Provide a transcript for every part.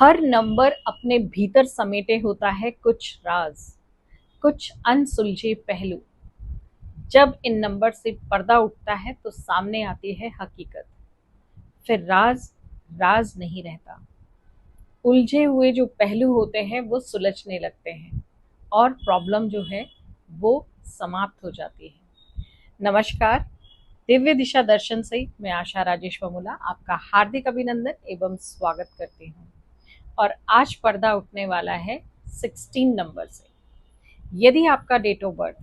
हर number अपने भीतर समेटे होता है कुछ राज, कुछ अनसुलझे पहलू। जब इन नंबर से पर्दा उठता है तो सामने आती है हकीकत। फिर राज राज नहीं रहता। उलझे हुए जो पहलू होते हैं वो सुलझने लगते हैं और प्रॉब्लम जो है वो समाप्त हो जाती है। नमस्कार, दिव्य दिशा दर्शन से मैं आशा राजेश वमुला आपका हार्दिक अभिनंदन एवं स्वागत करती हूँ। और आज पर्दा उठने वाला है 16 नंबर से। यदि आपका डेट ऑफ बर्थ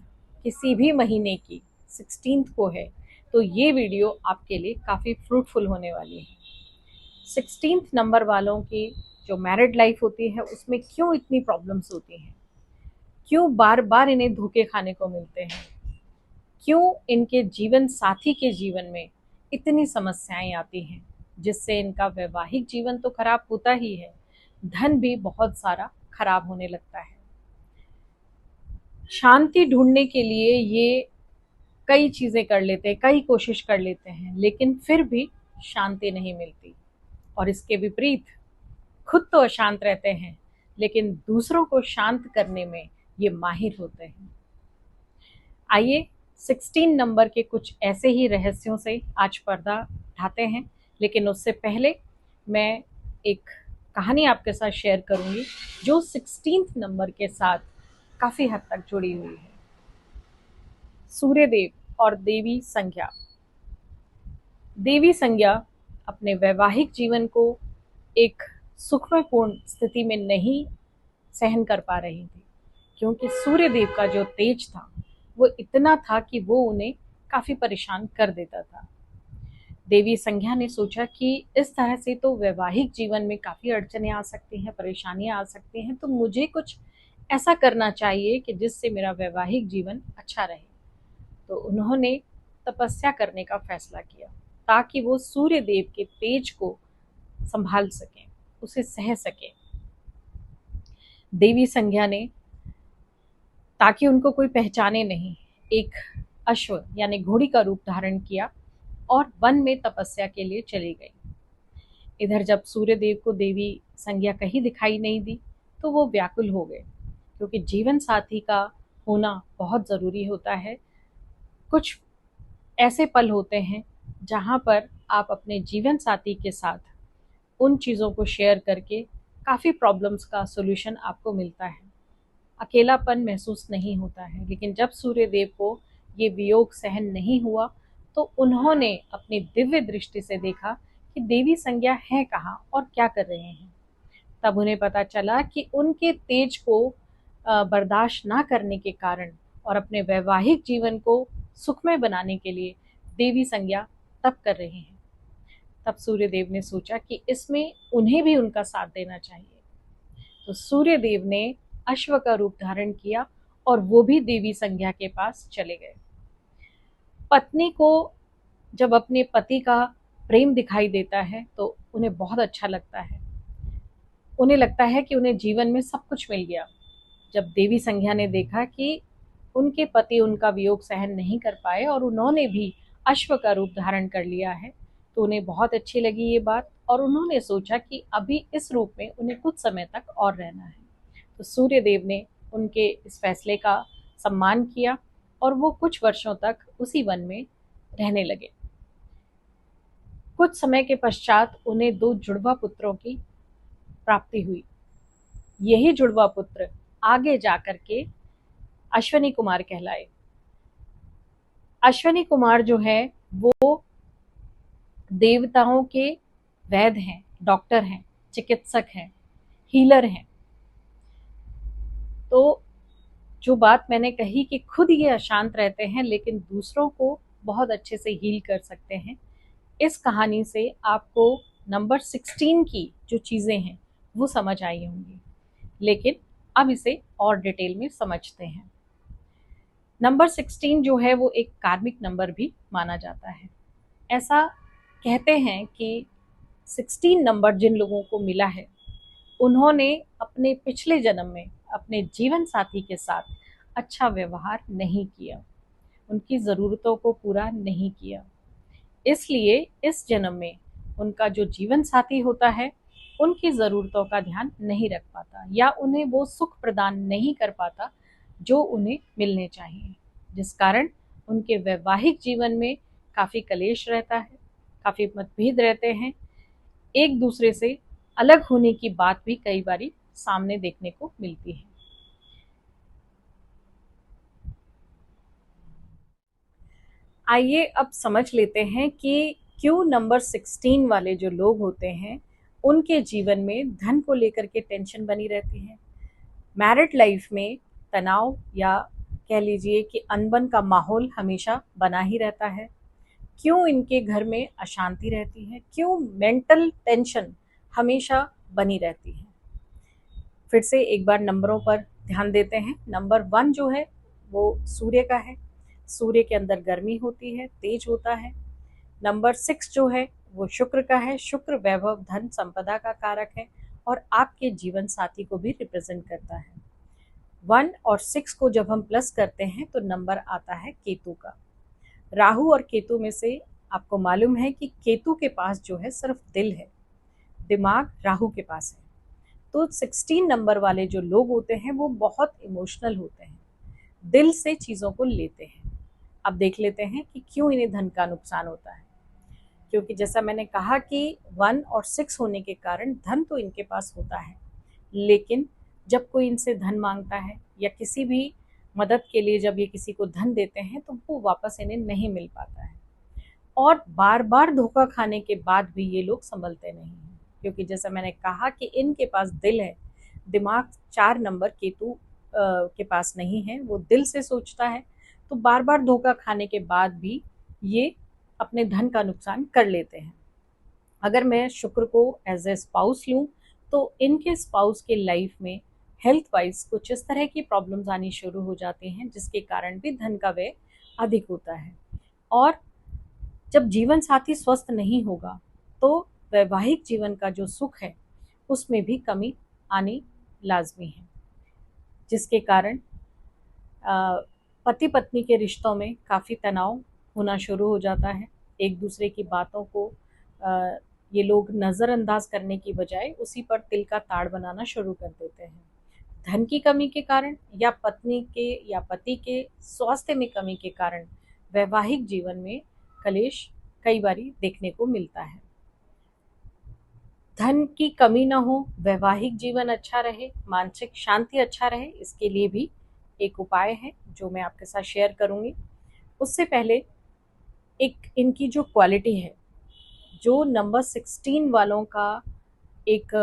किसी भी महीने की 16th को है तो ये वीडियो आपके लिए काफ़ी फ्रूटफुल होने वाली है। 16th नंबर वालों की जो मैरिड लाइफ होती है उसमें क्यों इतनी प्रॉब्लम्स होती हैं, क्यों बार बार इन्हें धोखे खाने को मिलते हैं, क्यों इनके जीवन साथी के जीवन में इतनी समस्याएं आती हैं, जिससे इनका वैवाहिक जीवन तो खराब होता ही है, धन भी बहुत सारा खराब होने लगता है। शांति ढूंढने के लिए ये कई चीज़ें कर लेते हैं, कई कोशिश कर लेते हैं, लेकिन फिर भी शांति नहीं मिलती। और इसके विपरीत खुद तो अशांत रहते हैं लेकिन दूसरों को शांत करने में ये माहिर होते हैं। आइए 16 नंबर के कुछ ऐसे ही रहस्यों से आज पर्दा उठाते हैं, लेकिन उससे पहले मैं एक कहानी आपके साथ शेयर करूंगी जो 16th नंबर के साथ काफ़ी हद तक जुड़ी हुई है। सूर्यदेव और देवी संज्ञा। देवी संज्ञा अपने वैवाहिक जीवन को एक सुखमयपूर्ण स्थिति में नहीं सहन कर पा रही थी, क्योंकि सूर्यदेव का जो तेज था वो इतना था कि वो उन्हें काफ़ी परेशान कर देता था। देवी संज्ञा ने सोचा कि इस तरह से तो वैवाहिक जीवन में काफ़ी अड़चनें आ सकती हैं, परेशानियां आ सकती हैं, तो मुझे कुछ ऐसा करना चाहिए कि जिससे मेरा वैवाहिक जीवन अच्छा रहे। तो उन्होंने तपस्या करने का फैसला किया ताकि वो सूर्य देव के तेज को संभाल सकें, उसे सह सकें। देवी संज्ञा ने, ताकि उनको कोई पहचाने नहीं, एक अश्व यानी घोड़ी का रूप धारण किया और वन में तपस्या के लिए चली गई। इधर जब सूर्यदेव को देवी संज्ञा कहीं दिखाई नहीं दी तो वो व्याकुल हो गए, क्योंकि जीवन साथी का होना बहुत ज़रूरी होता है। कुछ ऐसे पल होते हैं जहाँ पर आप अपने जीवन साथी के साथ उन चीज़ों को शेयर करके काफ़ी प्रॉब्लम्स का सॉल्यूशन आपको मिलता है, अकेलापन महसूस नहीं होता है। लेकिन जब सूर्यदेव को ये वियोग सहन नहीं हुआ तो उन्होंने अपनी दिव्य दृष्टि से देखा कि देवी संज्ञा है कहाँ और क्या कर रहे हैं। तब उन्हें पता चला कि उनके तेज को बर्दाश्त ना करने के कारण और अपने वैवाहिक जीवन को सुखमय बनाने के लिए देवी संज्ञा तप कर रहे हैं। तब सूर्यदेव ने सोचा कि इसमें उन्हें भी उनका साथ देना चाहिए। तो सूर्यदेव ने अश्व का रूप धारण किया और वो भी देवी संज्ञा के पास चले गए। पत्नी को जब अपने पति का प्रेम दिखाई देता है तो उन्हें बहुत अच्छा लगता है, उन्हें लगता है कि उन्हें जीवन में सब कुछ मिल गया। जब देवी संज्ञा ने देखा कि उनके पति उनका वियोग सहन नहीं कर पाए और उन्होंने भी अश्व का रूप धारण कर लिया है, तो उन्हें बहुत अच्छी लगी ये बात और उन्होंने सोचा कि अभी इस रूप में उन्हें कुछ समय तक और रहना है। तो सूर्यदेव ने उनके इस फैसले का सम्मान किया और वो कुछ वर्षों तक उसी वन में रहने लगे। कुछ समय के पश्चात उन्हें 2 जुड़वा पुत्रों की प्राप्ति हुई। यही जुड़वा पुत्र आगे जाकर के अश्वनी कुमार कहलाए। अश्वनी कुमार जो है वो देवताओं के वैद्य हैं, डॉक्टर हैं, चिकित्सक हैं, हीलर हैं। तो जो बात मैंने कही कि खुद ये अशांत रहते हैं लेकिन दूसरों को बहुत अच्छे से हील कर सकते हैं, इस कहानी से आपको नंबर 16 की जो चीज़ें हैं वो समझ आई होंगी। लेकिन अब इसे और डिटेल में समझते हैं। नंबर 16 जो है वो एक कार्मिक नंबर भी माना जाता है। ऐसा कहते हैं कि 16 नंबर जिन लोगों को मिला है उन्होंने अपने पिछले जन्म में अपने जीवन साथी के साथ अच्छा व्यवहार नहीं किया, उनकी ज़रूरतों को पूरा नहीं किया, इसलिए इस जन्म में उनका जो जीवन साथी होता है उनकी ज़रूरतों का ध्यान नहीं रख पाता या उन्हें वो सुख प्रदान नहीं कर पाता जो उन्हें मिलने चाहिए, जिस कारण उनके वैवाहिक जीवन में काफ़ी कलेश रहता है, काफ़ी मतभेद रहते हैं, एक दूसरे से अलग होने की बात भी कई बारी सामने देखने को मिलती है। आइए अब समझ लेते हैं कि क्यों नंबर 16 वाले जो लोग होते हैं उनके जीवन में धन को लेकर के टेंशन बनी रहती है, मैरिड लाइफ में तनाव या कह लीजिए कि अनबन का माहौल हमेशा बना ही रहता है, क्यों इनके घर में अशांति रहती है, क्यों मेंटल टेंशन हमेशा बनी रहती है। फिर से एक बार नंबरों पर ध्यान देते हैं। नंबर 1 जो है वो सूर्य का है, सूर्य के अंदर गर्मी होती है, तेज होता है। नंबर 6 जो है वो शुक्र का है, शुक्र वैभव धन संपदा का कारक है और आपके जीवन साथी को भी रिप्रेजेंट करता है। 1 और 6 को जब हम प्लस करते हैं तो नंबर आता है केतु का। राहु और केतु में से आपको मालूम है कि केतु के पास जो है सिर्फ दिल है, दिमाग राहु के पास है। तो 16 नंबर वाले जो लोग होते हैं वो बहुत इमोशनल होते हैं, दिल से चीज़ों को लेते हैं। अब देख लेते हैं कि क्यों इन्हें धन का नुकसान होता है, क्योंकि जैसा मैंने कहा कि 1 और 6 होने के कारण धन तो इनके पास होता है, लेकिन जब कोई इनसे धन मांगता है या किसी भी मदद के लिए जब ये किसी को धन देते हैं तो वो वापस इन्हें नहीं मिल पाता है और बार बार धोखा खाने के बाद भी ये लोग संभलते नहीं हैं, क्योंकि जैसा मैंने कहा कि इनके पास दिल है, दिमाग 4 नंबर केतु के पास नहीं है, वो दिल से सोचता है, तो बार बार धोखा खाने के बाद भी ये अपने धन का नुकसान कर लेते हैं। अगर मैं शुक्र को एज ए स्पाउस लूँ तो इनके स्पाउस के लाइफ में हेल्थ वाइज कुछ इस तरह की प्रॉब्लम्स आनी शुरू हो जाती हैं, जिसके कारण भी धन का व्यय अधिक होता है। और जब जीवन साथी स्वस्थ नहीं होगा तो वैवाहिक जीवन का जो सुख है उसमें भी कमी आनी लाजमी है, जिसके कारण पति पत्नी के रिश्तों में काफ़ी तनाव होना शुरू हो जाता है। एक दूसरे की बातों को ये लोग नज़रअंदाज करने की बजाय उसी पर तिल का ताड़ बनाना शुरू कर देते हैं। धन की कमी के कारण या पत्नी के या पति के स्वास्थ्य में कमी के कारण वैवाहिक जीवन में कलेश कई बारी देखने को मिलता है। धन की कमी न हो, वैवाहिक जीवन अच्छा रहे, मानसिक शांति अच्छा रहे, इसके लिए भी एक उपाय है जो मैं आपके साथ शेयर करूंगी। उससे पहले एक इनकी जो क्वालिटी है, जो नंबर 16 वालों का एक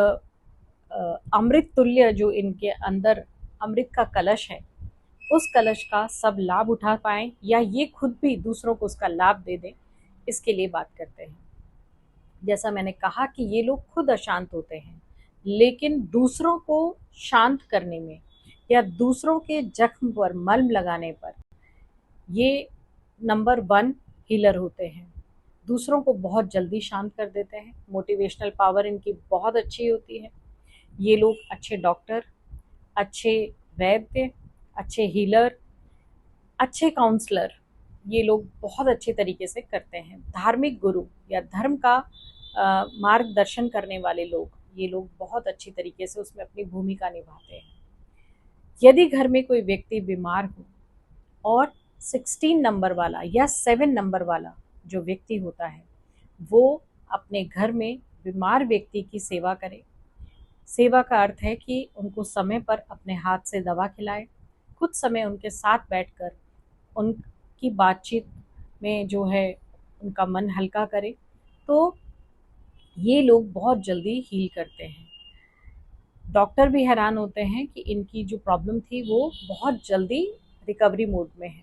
अमृत तुल्य जो इनके अंदर अमृत का कलश है, उस कलश का सब लाभ उठा पाएं या ये खुद भी दूसरों को उसका लाभ दे दें, इसके लिए बात करते हैं। जैसा मैंने कहा कि ये लोग खुद अशांत होते हैं, लेकिन दूसरों को शांत करने में या दूसरों के जख्म पर मलम लगाने पर ये नंबर 1 हीलर होते हैं। दूसरों को बहुत जल्दी शांत कर देते हैं, मोटिवेशनल पावर इनकी बहुत अच्छी होती है। ये लोग अच्छे डॉक्टर, अच्छे वैद्य, अच्छे हीलर, अच्छे काउंसलर ये लोग बहुत अच्छे तरीके से करते हैं। धार्मिक गुरु या धर्म का मार्गदर्शन करने वाले लोग, ये लोग बहुत अच्छी तरीके से उसमें अपनी भूमिका निभाते हैं। यदि घर में कोई व्यक्ति बीमार हो और 16 नंबर वाला या 7 नंबर वाला जो व्यक्ति होता है वो अपने घर में बीमार व्यक्ति की सेवा करे। सेवा का अर्थ है कि उनको समय पर अपने हाथ से दवा खिलाए, कुछ समय उनके साथ बैठकर उनकी बातचीत में जो है उनका मन हल्का करे, तो ये लोग बहुत जल्दी हील करते हैं। डॉक्टर भी हैरान होते हैं कि इनकी जो प्रॉब्लम थी वो बहुत जल्दी रिकवरी मोड में है।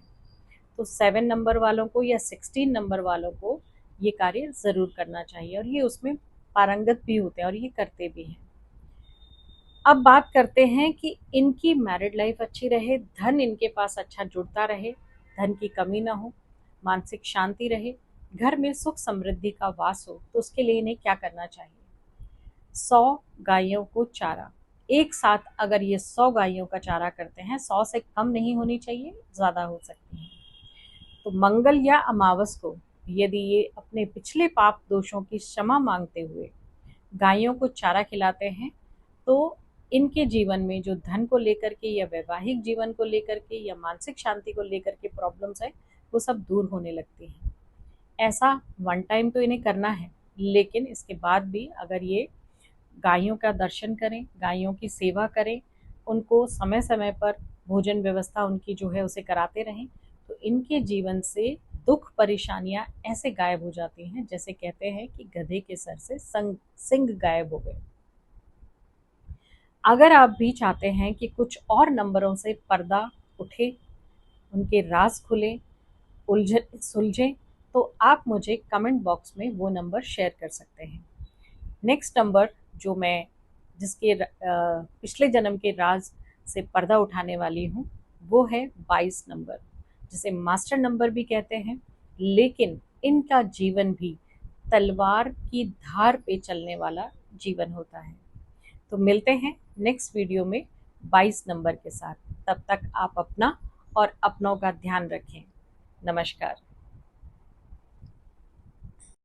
तो 7 नंबर वालों को या 16 नंबर वालों को ये कार्य ज़रूर करना चाहिए और ये उसमें पारंगत भी होते हैं और ये करते भी हैं। अब बात करते हैं कि इनकी मैरिड लाइफ अच्छी रहे, धन इनके पास अच्छा जुड़ता रहे, धन की कमी ना हो, मानसिक शांति रहे, घर में सुख समृद्धि का वास हो, तो उसके लिए इन्हें क्या करना चाहिए। 100 गायों को चारा, एक साथ अगर ये 100 गायों का चारा करते हैं, 100 से कम नहीं होनी चाहिए, ज़्यादा हो सकती है। तो मंगल या अमावस को यदि ये अपने पिछले पाप दोषों की क्षमा मांगते हुए गायों को चारा खिलाते हैं तो इनके जीवन में जो धन को लेकर के या वैवाहिक जीवन को लेकर के या मानसिक शांति को लेकर के प्रॉब्लम्स है वो सब दूर होने लगती हैं। ऐसा वन टाइम तो इन्हें करना है, लेकिन इसके बाद भी अगर ये गायों का दर्शन करें, गायों की सेवा करें, उनको समय समय पर भोजन व्यवस्था उनकी जो है उसे कराते रहें, तो इनके जीवन से दुख परेशानियां ऐसे गायब हो जाती हैं जैसे कहते हैं कि गधे के सर से सिंग गायब हो गए। अगर आप भी चाहते हैं कि कुछ और नंबरों से पर्दा उठे, उनके राज खुले, उलझन सुलझे, तो आप मुझे कमेंट बॉक्स में वो नंबर शेयर कर सकते हैं। नेक्स्ट नंबर जो मैं जिसके पिछले जन्म के राज से पर्दा उठाने वाली हूँ वो है 22 नंबर, जिसे मास्टर नंबर भी कहते हैं, लेकिन इनका जीवन भी तलवार की धार पे चलने वाला जीवन होता है। तो मिलते हैं नेक्स्ट वीडियो में 22 नंबर के साथ। तब तक आप अपना और अपनों का ध्यान रखें। नमस्कार।